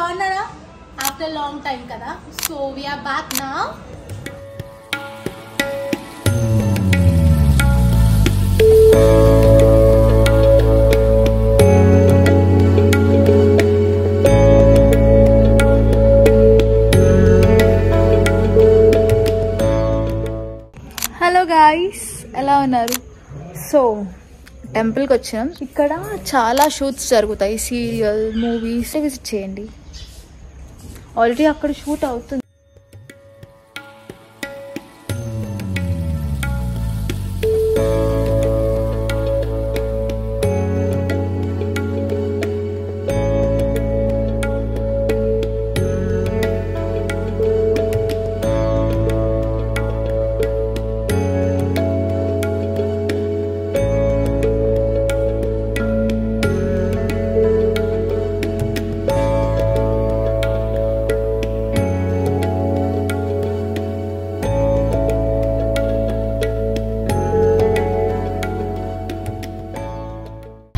బాగున్నారా? After long time కదా. So we are back now. Hello guys, ఎలా ఉన్నారు? సో టెంపుల్కి వచ్చాం. ఇక్కడ చాలా షూట్స్ జరుగుతాయి, సీరియల్, మూవీస్. విజిట్ చేయండి. ఆల్రెడీ అక్కడ షూట్ అవుతుంది.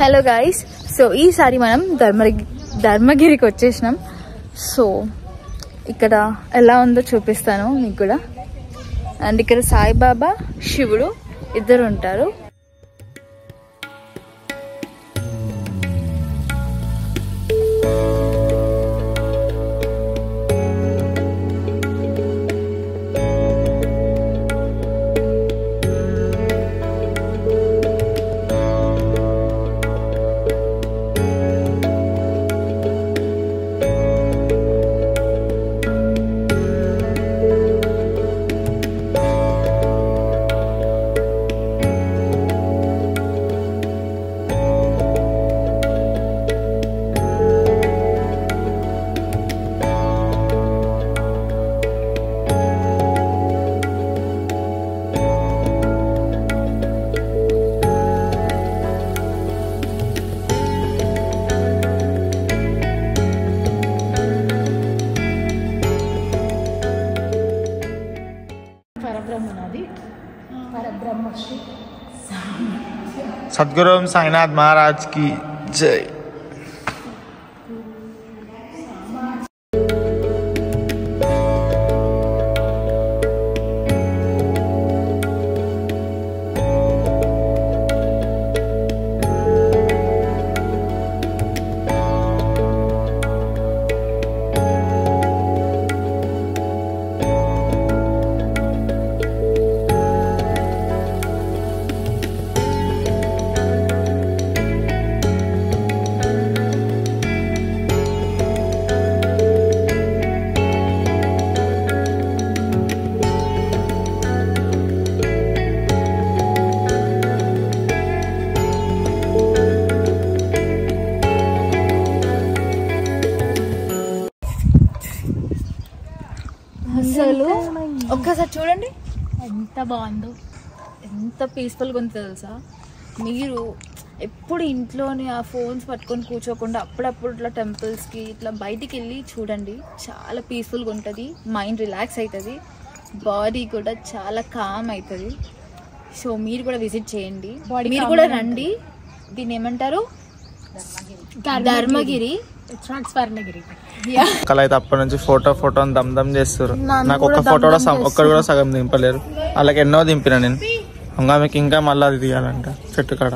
హలో గాయ్స్, సో ఈసారి మనం ధర్మగిరికి వచ్చేసినాం. సో ఇక్కడ ఎలా ఉందో చూపిస్తాను మీకు కూడా. అండ్ ఇక్కడ సాయిబాబా, శివుడు ఇద్దరు ఉంటారు. सद्गुरु साईनाथ महाराज की जय। అసలు ఒక్కసారి చూడండి ఎంత బాగుందో, ఎంత పీస్ఫుల్గా ఉందో తెలుసా. మీరు ఎప్పుడు ఇంట్లోనే ఆ ఫోన్స్ పట్టుకొని కూర్చోకుండా అప్పుడప్పుడు ఇట్లా టెంపుల్స్కి ఇట్లా బయటికి వెళ్ళి చూడండి. చాలా పీస్ఫుల్గా ఉంటుంది, మైండ్ రిలాక్స్ అవుతుంది, బాడీ కూడా చాలా కామ్ అవుతుంది. సో మీరు కూడా విజిట్ చేయండి, మీరు కూడా రండి. దీన్ని ఏమంటారు? ధర్మగిరి. అయితే అప్పటి నుంచి ఫోటో దమ్ చేస్తారు. నాకు ఒక్క ఫోటో ఒక్కడు కూడా సగం దింపలేరు. వాళ్ళకి ఎన్నో దింపిన నేను. ఇంకా మీకు ఇంకా మళ్ళీ అది తీయాలంట చెట్టు కాడ.